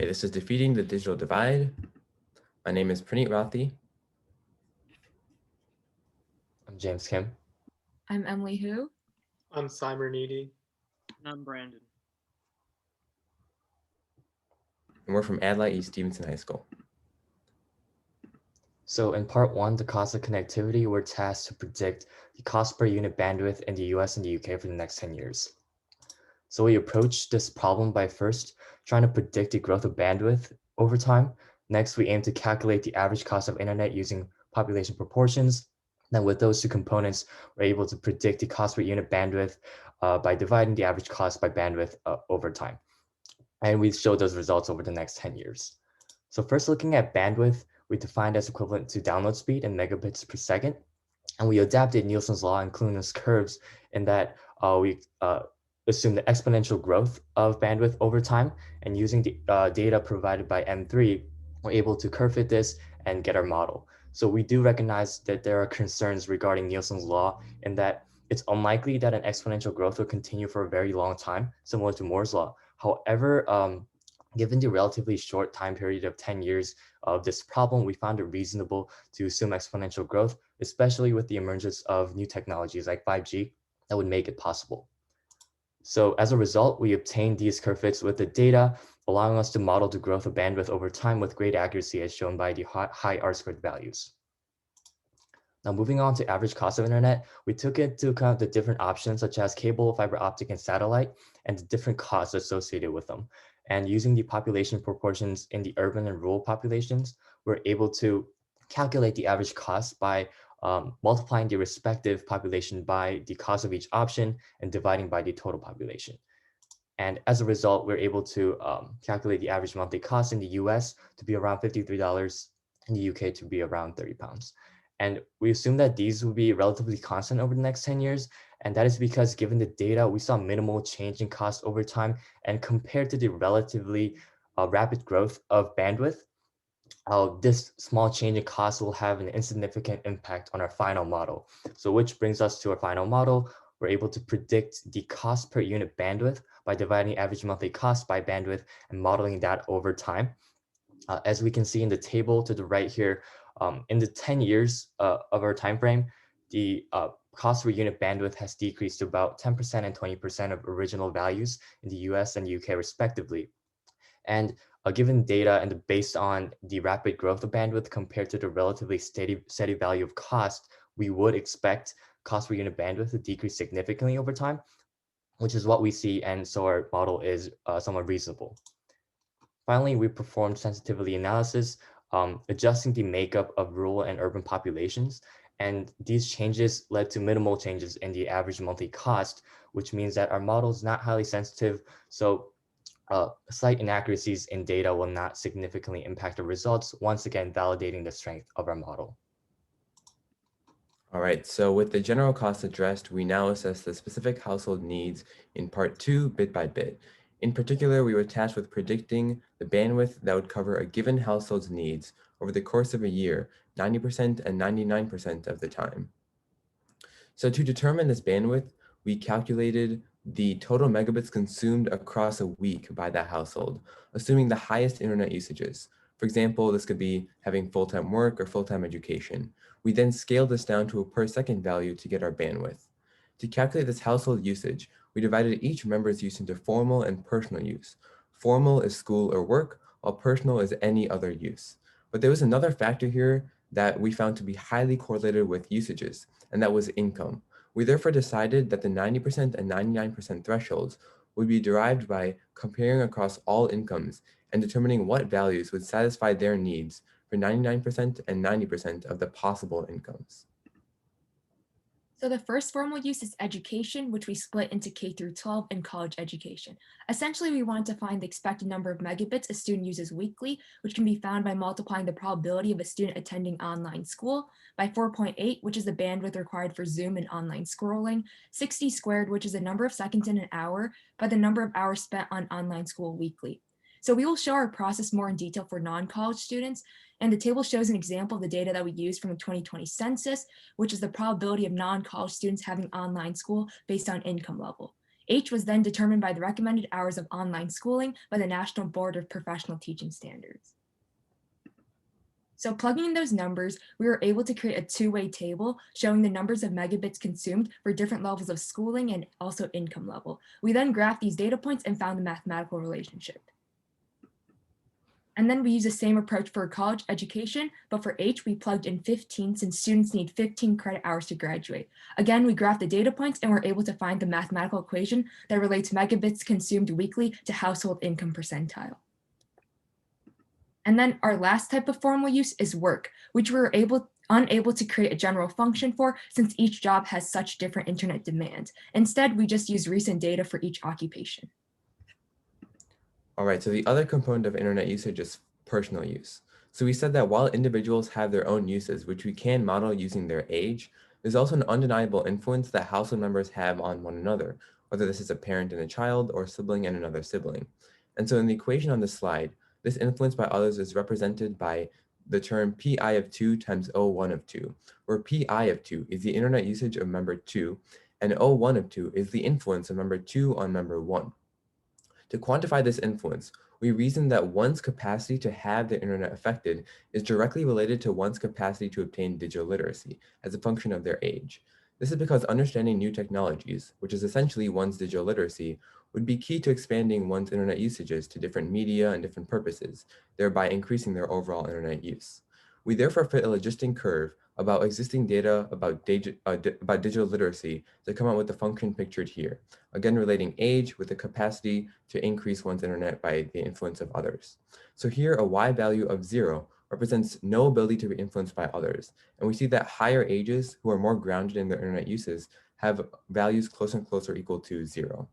Okay, this is Defeating the Digital Divide. My name is Praneet Rathi. I'm James Kim. I'm Emily Hu. I'm Simon Needy. And I'm Brandon. And we're from Adlai East Stevenson High School. So in part one, the cost of connectivity, we're tasked to predict the cost per unit bandwidth in the US and the UK for the next 10 years. So we approach this problem by first trying to predict the growth of bandwidth over time. Next, we aim to calculate the average cost of internet using population proportions. Then with those two components, we're able to predict the cost per unit bandwidth by dividing the average cost by bandwidth over time. And we show those results over the next 10 years. So first looking at bandwidth, we defined as equivalent to download speed in megabits per second. And we adapted Nielsen's law and Klune's curves in that we assume the exponential growth of bandwidth over time. And using the data provided by M3, we're able to curve fit this and get our model. So we do recognize that there are concerns regarding Nielsen's law in that it's unlikely that an exponential growth will continue for a very long time, similar to Moore's law. However, given the relatively short time period of 10 years of this problem, we found it reasonable to assume exponential growth, especially with the emergence of new technologies like 5G that would make it possible. So as a result, we obtained these curve fits with the data, allowing us to model the growth of bandwidth over time with great accuracy as shown by the high R-squared values. Now moving on to average cost of internet, we took into account the different options such as cable, fiber optic, and satellite, and the different costs associated with them. And using the population proportions in the urban and rural populations, we're able to calculate the average cost by multiplying the respective population by the cost of each option and dividing by the total population. And as a result, we're able to calculate the average monthly cost in the US to be around $53, in the UK to be around £30. And we assume that these will be relatively constant over the next 10 years. And that is because given the data, we saw minimal change in cost over time. And compared to the relatively rapid growth of bandwidth, this small change in cost will have an insignificant impact on our final model. So which brings us to our final model. We're able to predict the cost per unit bandwidth by dividing average monthly cost by bandwidth and modeling that over time. As we can see in the table to the right here, in the 10 years of our time frame, the cost per unit bandwidth has decreased to about 10% and 20% of original values in the US and UK respectively. And given data and based on the rapid growth of bandwidth compared to the relatively steady value of cost, we would expect cost per unit bandwidth to decrease significantly over time, which is what we see, and so our model is somewhat reasonable. Finally, we performed sensitivity analysis, adjusting the makeup of rural and urban populations. And these changes led to minimal changes in the average monthly cost, which means that our model is not highly sensitive. So slight inaccuracies in data will not significantly impact the results, once again validating the strength of our model. All right, so with the general cost addressed, we now assess the specific household needs in part 2, bit by bit. In particular, we were tasked with predicting the bandwidth that would cover a given household's needs over the course of a year, 90% and 99% of the time. So to determine this bandwidth, we calculated the total megabits consumed across a week by that household, assuming the highest internet usages. For example, this could be having full-time work or full-time education. We then scaled this down to a per second value to get our bandwidth. To calculate this household usage, we divided each member's use into formal and personal use. Formal is school or work, while personal is any other use. But there was another factor here that we found to be highly correlated with usages, and that was income. We therefore decided that the 90% and 99% thresholds would be derived by comparing across all incomes and determining what values would satisfy their needs for 99% and 90% of the possible incomes. So the first formal use is education, which we split into K through 12 and college education. Essentially, we wanted to find the expected number of megabits a student uses weekly, which can be found by multiplying the probability of a student attending online school by 4.8, which is the bandwidth required for Zoom and online scrolling, 60 squared, which is the number of seconds in an hour, by the number of hours spent on online school weekly. So we will show our process more in detail for non-college students, and the table shows an example of the data that we used from the 2020 census, which is the probability of non-college students having online school based on income level. H was then determined by the recommended hours of online schooling by the National Board of Professional Teaching Standards. So plugging in those numbers, we were able to create a two-way table showing the numbers of megabits consumed for different levels of schooling and also income level. We then graphed these data points and found the mathematical relationship. And then we use the same approach for college education, but for H, we plugged in 15 since students need 15 credit hours to graduate. Again, we graphed the data points and we're able to find the mathematical equation that relates megabits consumed weekly to household income percentile. And then our last type of formal use is work, which we were unable to create a general function for since each job has such different internet demands. Instead, we just use recent data for each occupation. All right, so the other component of internet usage is personal use. So we said that while individuals have their own uses, which we can model using their age, there's also an undeniable influence that household members have on one another, whether this is a parent and a child or a sibling and another sibling. And so in the equation on the slide, this influence by others is represented by the term Pi of 2 times O1 of 2, where Pi of 2 is the internet usage of member 2, and O1 of 2 is the influence of member 2 on member 1. To quantify this influence, we reason that one's capacity to have the internet affected is directly related to one's capacity to obtain digital literacy as a function of their age. This is because understanding new technologies, which is essentially one's digital literacy, would be key to expanding one's internet usages to different media and different purposes, thereby increasing their overall internet use. We therefore fit a logistic curve about existing data about digital literacy to come up with the function pictured here, again relating age with the capacity to increase one's internet by the influence of others. So here a y value of 0 represents no ability to be influenced by others, and we see that higher ages who are more grounded in their internet uses have values closer and closer equal to 0.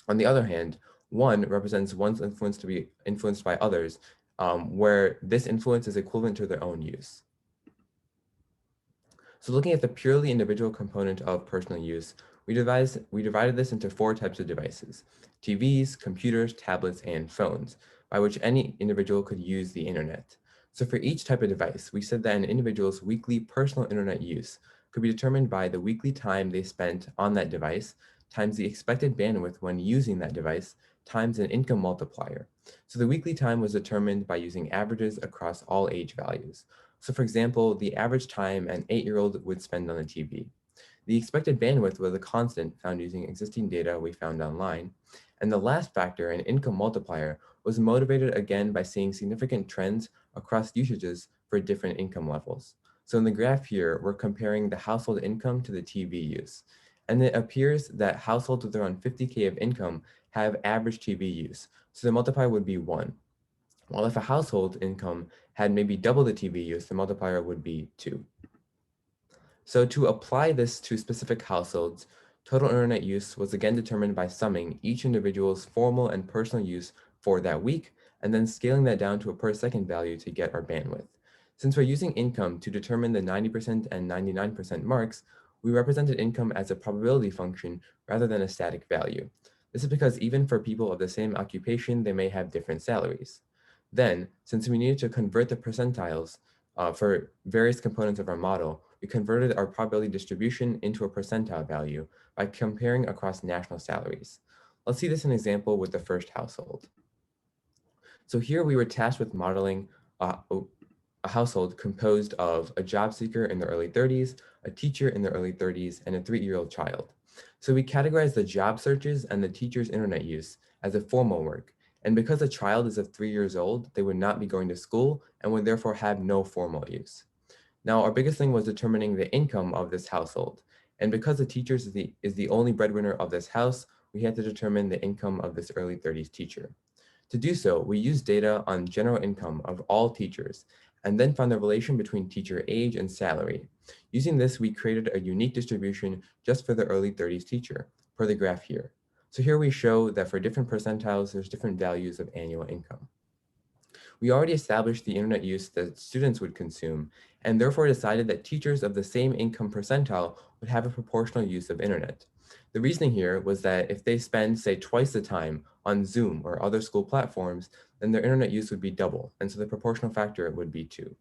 On the other hand, 1 represents one's influence to be influenced by others, where this influence is equivalent to their own use. So looking at the purely individual component of personal use, we divided this into 4 types of devices: TVs, computers, tablets, and phones, by which any individual could use the internet. So for each type of device, we said that an individual's weekly personal internet use could be determined by the weekly time they spent on that device times the expected bandwidth when using that device times an income multiplier. So the weekly time was determined by using averages across all age values. So for example, the average time an 8-year-old would spend on the TV. The expected bandwidth was a constant found using existing data we found online. And the last factor, an income multiplier, was motivated again by seeing significant trends across usages for different income levels. So in the graph here, we're comparing the household income to the TV use. And it appears that households with around 50K of income have average TV use. So the multiplier would be 1. While if a household income had maybe double the TV use, the multiplier would be 2. So to apply this to specific households, total internet use was again determined by summing each individual's formal and personal use for that week, and then scaling that down to a per second value to get our bandwidth. Since we're using income to determine the 90% and 99% marks, we represented income as a probability function rather than a static value. This is because even for people of the same occupation, they may have different salaries. Then, since we needed to convert the percentiles for various components of our model, we converted our probability distribution into a percentile value by comparing across national salaries. Let's see this in an example with the first household. So here we were tasked with modeling a household composed of a job seeker in the early 30s, a teacher in the early 30s, and a 3-year-old child. So we categorized the job searches and the teacher's internet use as a formal work. And because the child is of 3 years old, they would not be going to school and would therefore have no formal use. Now, our biggest thing was determining the income of this household. And because the teacher is the only breadwinner of this house, we had to determine the income of this early 30s teacher. To do so, we used data on general income of all teachers and then found the relation between teacher age and salary. Using this, we created a unique distribution just for the early 30s teacher, per the graph here. So here we show that for different percentiles, there's different values of annual income. We already established the internet use that students would consume, and therefore decided that teachers of the same income percentile would have a proportional use of internet. The reasoning here was that if they spend, say, twice the time on Zoom or other school platforms, then their internet use would be double, and so the proportional factor would be 2.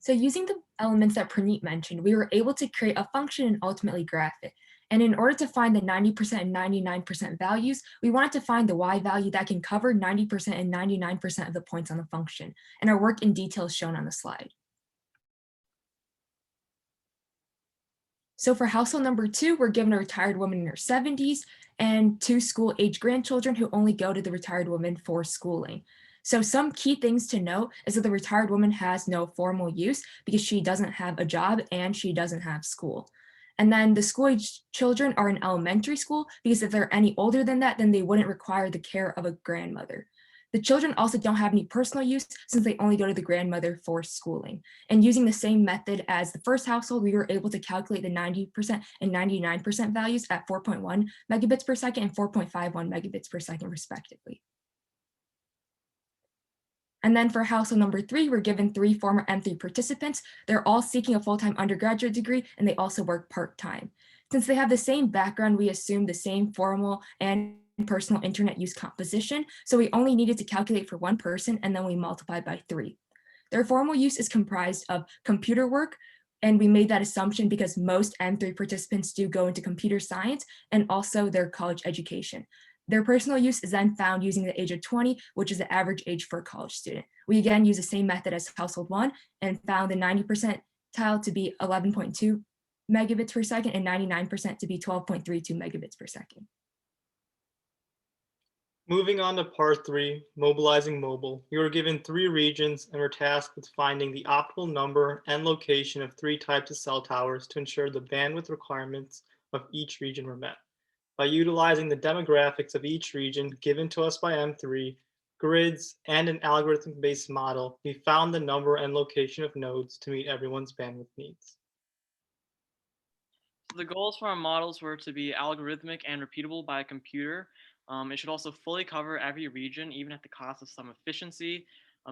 So using the elements that Praneet mentioned, we were able to create a function and ultimately graph it. And in order to find the 90% and 99% values, we wanted to find the y value that can cover 90% and 99% of the points on the function. And our work in detail is shown on the slide. So for household number 2, we're given a retired woman in her 70s and 2 school-age grandchildren who only go to the retired woman for schooling. So some key things to note is that the retired woman has no formal use because she doesn't have a job and she doesn't have school. And then the school-age children are in elementary school because if they're any older than that, then they wouldn't require the care of a grandmother. The children also don't have any personal use since they only go to the grandmother for schooling. And using the same method as the first household, we were able to calculate the 90% and 99% values at 4.1 megabits per second and 4.51 megabits per second, respectively. And then for household number 3, we're given 3 former M3 participants. They're all seeking a full-time undergraduate degree, and they also work part-time. Since they have the same background, we assume the same formal and personal internet use composition. So we only needed to calculate for one person, and then we multiplied by 3. Their formal use is comprised of computer work, and we made that assumption because most M3 participants do go into computer science and also their college education. Their personal use is then found using the age of 20, which is the average age for a college student. We again use the same method as household 1 and found the 90% tile to be 11.2 megabits per second and 99% to be 12.32 megabits per second. Moving on to part 3, mobilizing mobile, we were given 3 regions and were tasked with finding the optimal number and location of 3 types of cell towers to ensure the bandwidth requirements of each region were met. By utilizing the demographics of each region given to us by M3, grids, and an algorithm-based model, we found the number and location of nodes to meet everyone's bandwidth needs. The goals for our models were to be algorithmic and repeatable by a computer. It should also fully cover every region, even at the cost of some efficiency.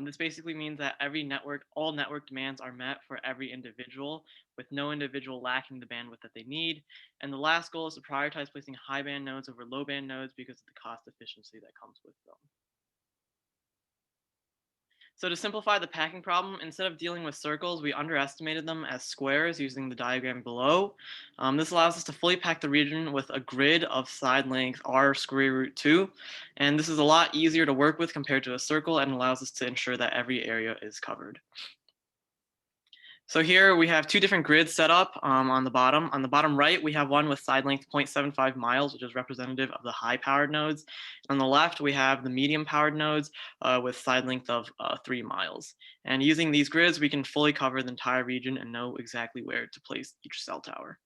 This basically means that all network demands are met for every individual, with no individual lacking the bandwidth that they need. And the last goal is to prioritize placing high band nodes over low band nodes because of the cost efficiency that comes with them. So to simplify the packing problem, instead of dealing with circles, we underestimated them as squares using the diagram below. This allows us to fully pack the region with a grid of side length r square root 2. And this is a lot easier to work with compared to a circle and allows us to ensure that every area is covered. So here we have 2 different grids set up on the bottom. On the bottom right, we have one with side length 0.75 miles, which is representative of the high powered nodes. On the left, we have the medium powered nodes with side length of 3 miles. And using these grids, we can fully cover the entire region and know exactly where to place each cell tower.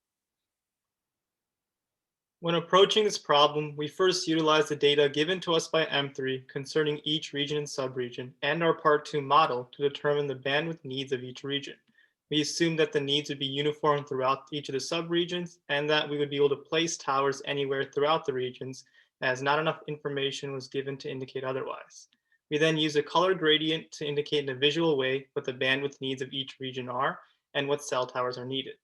When approaching this problem, we first utilized the data given to us by M3 concerning each region and subregion and our part 2 model to determine the bandwidth needs of each region. We assumed that the needs would be uniform throughout each of the subregions and that we would be able to place towers anywhere throughout the regions, as not enough information was given to indicate otherwise. We then use a color gradient to indicate in a visual way what the bandwidth needs of each region are and what cell towers are needed.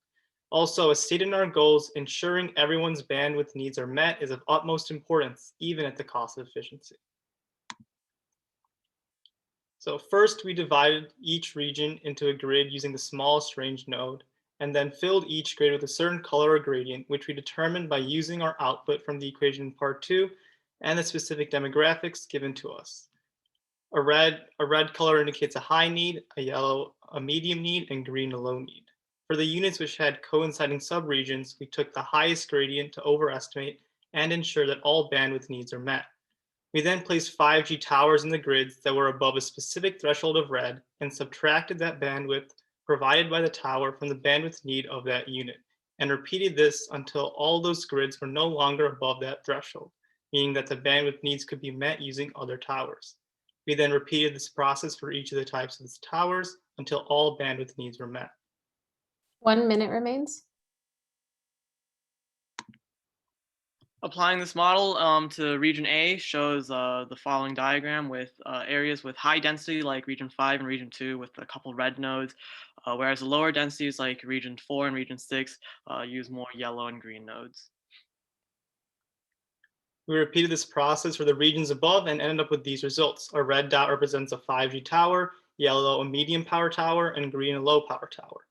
Also, as stated in our goals, ensuring everyone's bandwidth needs are met is of utmost importance, even at the cost of efficiency. So first, we divided each region into a grid using the smallest range node, and then filled each grid with a certain color or gradient, which we determined by using our output from the equation in part 2 and the specific demographics given to us. A red color indicates a high need, a yellow a medium need, and green a low need. For the units which had coinciding subregions, we took the highest gradient to overestimate and ensure that all bandwidth needs are met. We then placed 5G towers in the grids that were above a specific threshold of red and subtracted that bandwidth provided by the tower from the bandwidth need of that unit, and repeated this until all those grids were no longer above that threshold, meaning that the bandwidth needs could be met using other towers. We then repeated this process for each of the types of towers until all bandwidth needs were met. 1 minute remains. Applying this model to region A shows the following diagram with areas with high density like region 5 and region 2 with a couple red nodes, whereas the lower densities like region 4 and region 6 use more yellow and green nodes. We repeated this process for the regions above and ended up with these results. A red dot represents a 5G tower, yellow a medium power tower, and green a low power tower.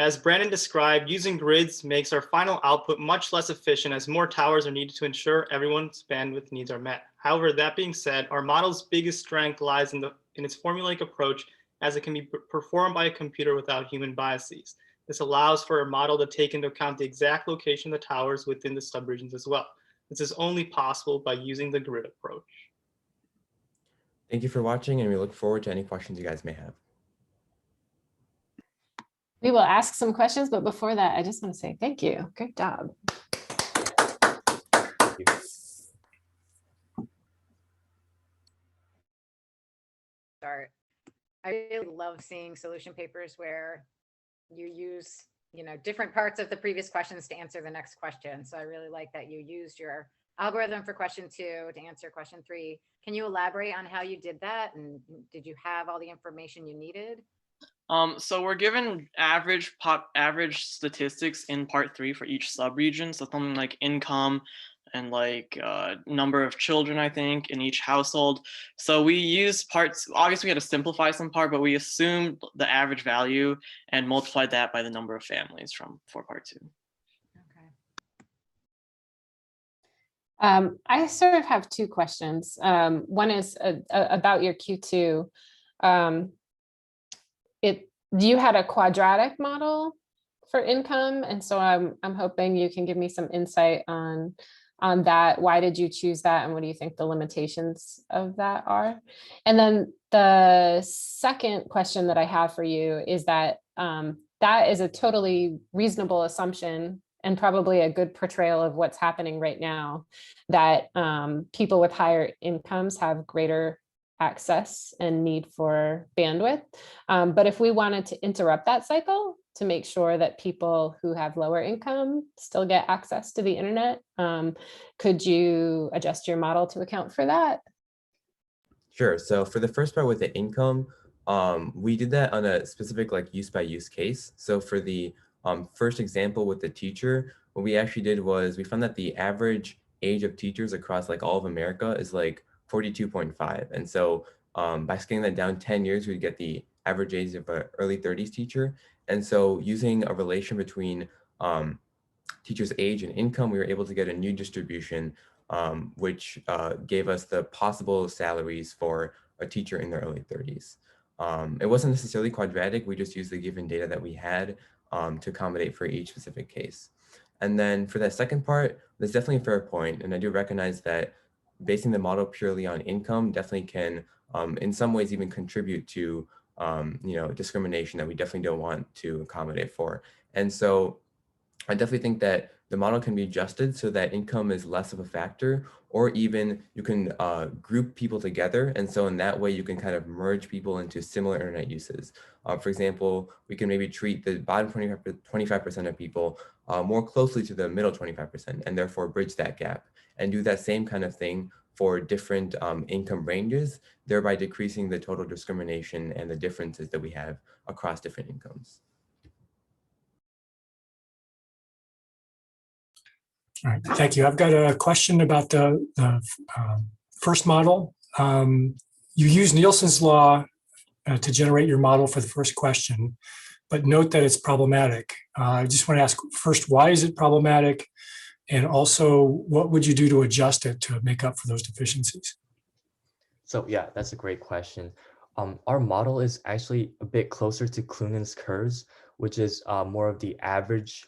As Brandon described, using grids makes our final output much less efficient as more towers are needed to ensure everyone's bandwidth needs are met. However, that being said, our model's biggest strength lies in its formulaic approach, as it can be performed by a computer without human biases. This allows for a model to take into account the exact location of the towers within the subregions as well. This is only possible by using the grid approach. Thank you for watching, and we look forward to any questions you guys may have. We will ask some questions, but before that, I just want to say thank you. Great job. Start. I really love seeing solution papers where you use, different parts of the previous questions to answer the next question. So I really like that you used your algorithm for question 2 to answer question 3. Can you elaborate on how you did that? And did you have all the information you needed? So we're given average statistics in part 3 for each subregion. So something like income and like number of children, I think, in each household. So we use parts, obviously we had to simplify some part, but we assumed the average value and multiplied that by the number of families for part 2. Okay. I sort of have 2 questions. One is about your Q2. You had a quadratic model for income, and so I'm hoping you can give me some insight on that. Why did you choose that, and what do you think the limitations of that are? And then the second question that I have for you is that that is a totally reasonable assumption and probably a good portrayal of what's happening right now, that people with higher incomes have greater access and need for bandwidth. But if we wanted to interrupt that cycle to make sure that people who have lower income still get access to the internet, could you adjust your model to account for that? Sure. So for the first part with the income, we did that on a specific like use by use case. So for the first example with the teacher, what we actually did was we found that the average age of teachers across like all of America is like 42.5. And so by scaling that down 10 years, we'd get the average age of an early 30s teacher. And so using a relation between teachers' age and income, we were able to get a new distribution, which gave us the possible salaries for a teacher in their early 30s. It wasn't necessarily quadratic. We just used the given data that we had to accommodate for each specific case. And then for that second part, that's definitely a fair point. And I do recognize that basing the model purely on income definitely can, in some ways, even contribute to discrimination that we definitely don't want to accommodate for. And so I definitely think that the model can be adjusted so that income is less of a factor, or even you can group people together. And so in that way, you can kind of merge people into similar internet uses. For example, we can maybe treat the bottom 25% of people more closely to the middle 25% and therefore bridge that gap, and do that same kind of thing for different income ranges, thereby decreasing the total discrimination and the differences that we have across different incomes. All right, thank you. I've got a question about the first model. You use Nielsen's law to generate your model for the first question, but note that it's problematic. I just want to ask first, why is it problematic? And also, what would you do to adjust it to make up for those deficiencies? So yeah, that's a great question. Our model is actually a bit closer to Kloonen's curves, which is more of the average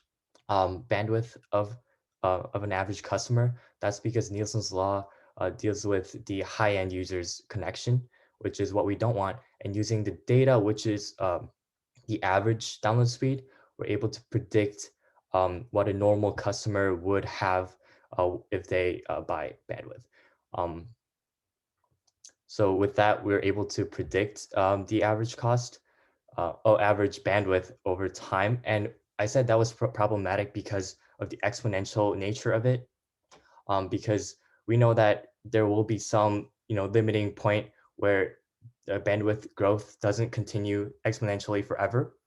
bandwidth of an average customer. That's because Nielsen's law deals with the high-end user's connection, which is what we don't want. And using the data, which is the average download speed, we're able to predict what a normal customer would have if they buy bandwidth. So with that, we're able to predict the average cost, average bandwidth over time. And I said that was problematic because of the exponential nature of it, because we know that there will be some limiting point where the bandwidth growth doesn't continue exponentially forever.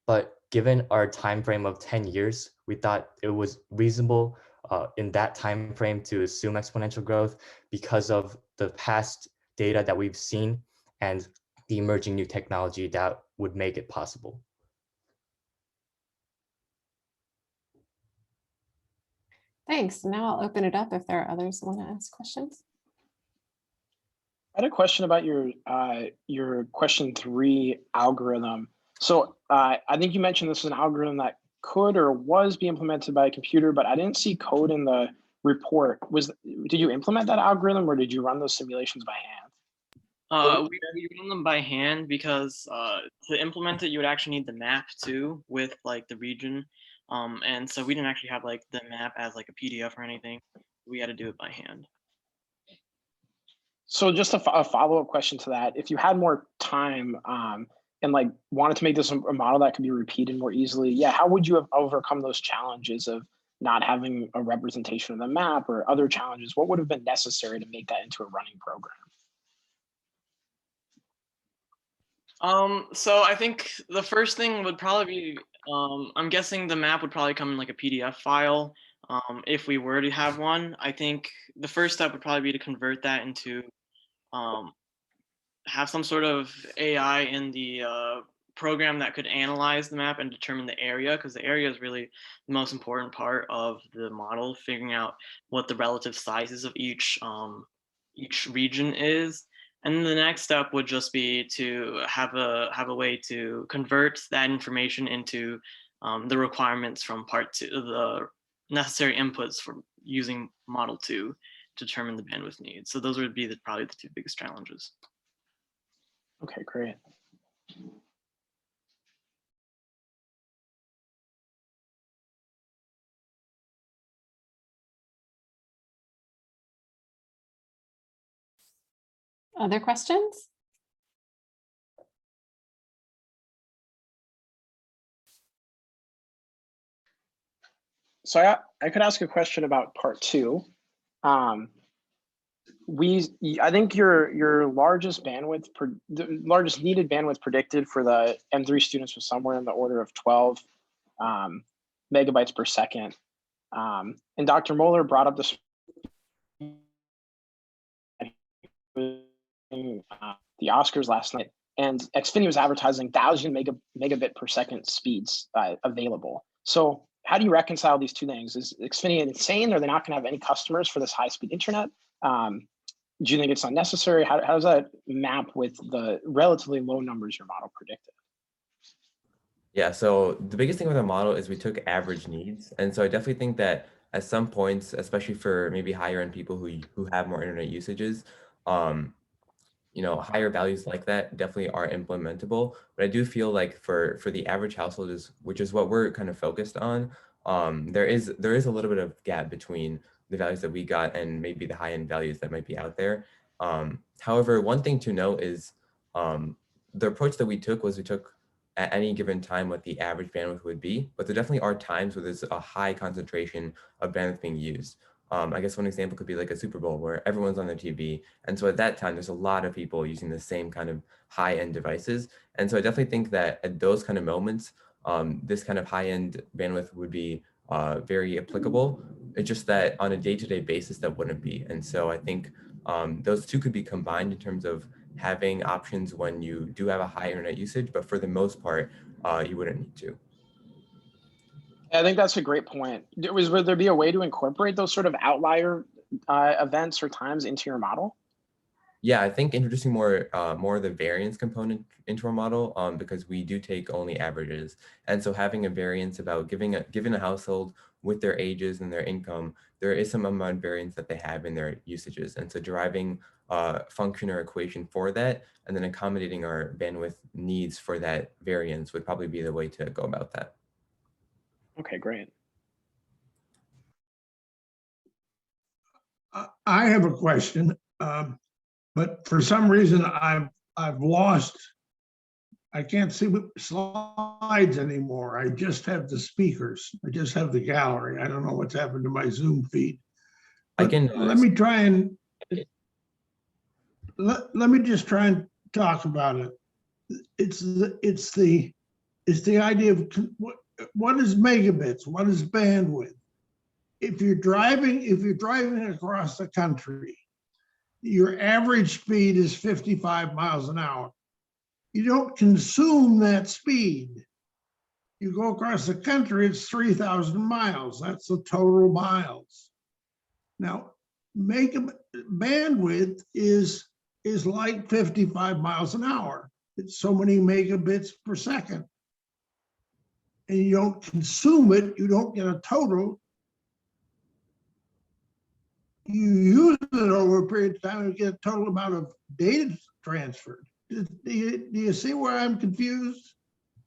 But given our time frame of 10 years, we thought it was reasonable in that time frame to assume exponential growth because of the past data that we've seen and the emerging new technology that would make it possible. Thanks. Now I'll open it up if there are others who want to ask questions. I had a question about your question 3 algorithm. So I think you mentioned this is an algorithm that could or was be implemented by a computer, but I didn't see code in the report. Did you implement that algorithm or did you run those simulations by hand? We run them by hand because to implement it, you would actually need the map too with like the region. And so we didn't actually have like the map as like a PDF or anything. We had to do it by hand. So just a follow-up question to that, if you had more time and like wanted to make this a model that could be repeated more easily, yeah, how would you have overcome those challenges of not having a representation of the map or other challenges? What would have been necessary to make that into a running program? So I think the first thing would probably be, I'm guessing the map would probably come in like a PDF file. If we were to have one, I think the first step would probably be to convert that into, have some sort of AI in the program that could analyze the map and determine the area, because the area is really the most important part of the model, figuring out what the relative sizes of each region is. And then the next step would just be to have a way to convert that information into the requirements from part 2, the necessary inputs for using model 2 to determine the bandwidth needs. So those would be probably the 2 biggest challenges. Okay, great. Other questions? So I could ask a question about part 2. I think your largest bandwidth, the largest needed bandwidth predicted for the M3 students was somewhere in the order of 12 megabytes per second. And Dr. Moeller brought up this the Oscars last night, and Xfinity was advertising 1,000 megabit per second speeds available. So how do you reconcile these two things? Is Xfinity insane? Are they not going to have any customers for this high-speed internet? Do you think it's unnecessary? How does that map with the relatively low numbers your model predicted? Yeah, so the biggest thing with our model is we took average needs. And so I definitely think that at some points, especially for maybe higher end people who have more internet usages, higher values like that definitely are implementable. But I do feel like for the average household, which is what we're kind of focused on, there is a little bit of gap between the values that we got and maybe the high end values that might be out there. However, one thing to note is the approach that we took was we took at any given time what the average bandwidth would be, but there definitely are times where there's a high concentration of bandwidth being used. I guess one example could be like a Super Bowl where everyone's on their TV. And so at that time, there's a lot of people using the same kind of high-end devices. And so I definitely think that at those kind of moments, this kind of high-end bandwidth would be very applicable. It's just that on a day-to-day basis, that wouldn't be. And so I think those two could be combined in terms of having options when you do have a high internet usage, but for the most part, you wouldn't need to. I think that's a great point. Would there be a way to incorporate those sort of outlier events or times into your model? Yeah, I think introducing more of the variance component into our model, because we do take only averages, and so having a variance about given a household with their ages and their income, there is some amount of variance that they have in their usages, and so deriving a function or equation for that, and then accommodating our bandwidth needs for that variance would probably be the way to go about that. Okay, great. I have a question, but for some reason I've lost. I can't see slides anymore. I just have the speakers. I just have the gallery. I don't know what's happened to my Zoom feed. But let me try and let me just try and talk about it. It's the idea of what is megabits? What is bandwidth? If you're driving across the country, your average speed is 55 miles an hour. You don't consume that speed. You go across the country, it's 3,000 miles. That's the total miles. Now, bandwidth is like 55 miles an hour. It's so many megabits per second. And you don't consume it, you don't get a total. You use it over a period of time and get a total amount of data transferred. Do you see where I'm confused?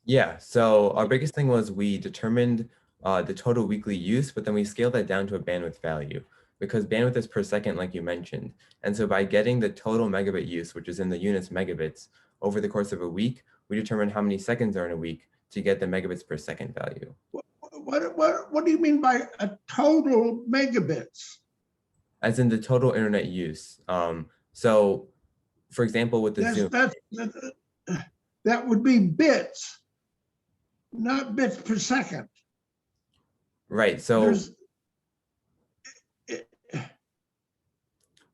Yeah, so our biggest thing was we determined the total weekly use, but then we scaled that down to a bandwidth value because bandwidth is per second, like you mentioned. And so by getting the total megabit use, which is in the units megabits, over the course of a week, we determined how many seconds are in a week to get the megabits per second value. What do you mean by a total megabits? As in the total internet use. So for example, with the Zoom. That would be bits, not bits per second. Right, so.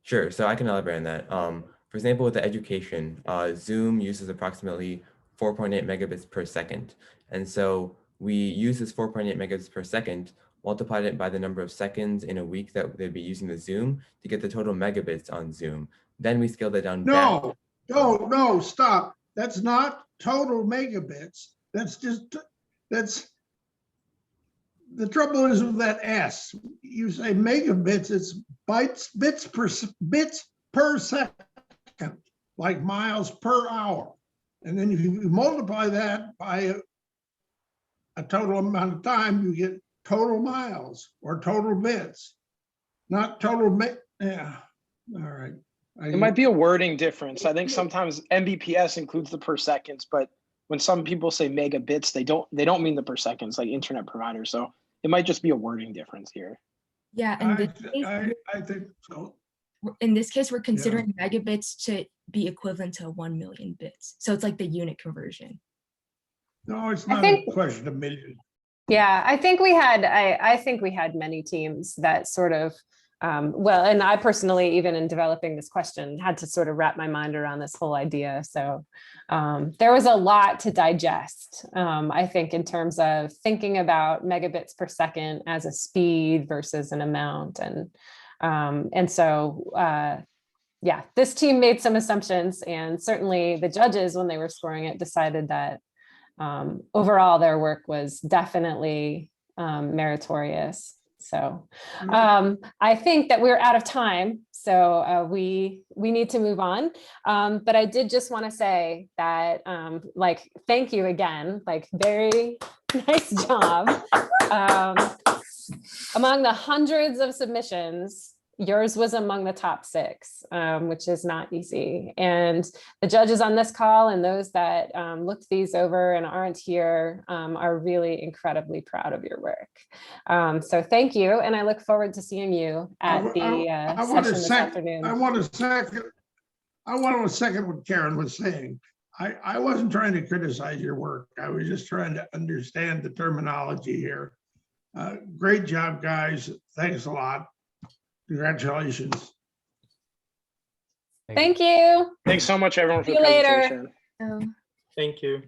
Sure, so I can elaborate on that. For example, with the education, Zoom uses approximately 4.8 megabits per second. And so we use this 4.8 megabits per second, multiplied it by the number of seconds in a week that they'd be using the Zoom to get the total megabits on Zoom. Then we scale that down back. No, stop. That's not total megabits. That's the trouble is with that S. You say megabits, it's bits per second, like miles per hour. And then if you multiply that by a total amount of time, you get total miles or total bits, not total. Yeah, all right. It might be a wording difference. I think sometimes Mbps includes the per seconds, but when some people say megabits, they don't mean the per seconds, like internet providers. So it might just be a wording difference here. Yeah, I think so. In this case, we're considering megabits to be equivalent to 1 million bits. So it's like the unit conversion. No, it's not a question of millions. Yeah, I think we had many teams that sort of, well, and I personally, even in developing this question, had to sort of wrap my mind around this whole idea. So there was a lot to digest, I think, in terms of thinking about megabits per second as a speed versus an amount. And so, yeah, this team made some assumptions, and certainly the judges, when they were scoring it, decided that overall their work was definitely meritorious. So I think that we're out of time, so we need to move on. But I did just want to say that, like, thank you again, like, very nice job. Among the hundreds of submissions, yours was among the top 6, which is not easy. And the judges on this call and those that looked these over and aren't here are really incredibly proud of your work. So thank you. And I look forward to seeing you at the session this afternoon. I want to second what Karen was saying. I wasn't trying to criticize your work. I was just trying to understand the terminology here. Great job, guys. Thanks a lot. Congratulations. Thank you. Thanks so much, everyone, for See the you later. presentation. Thank you.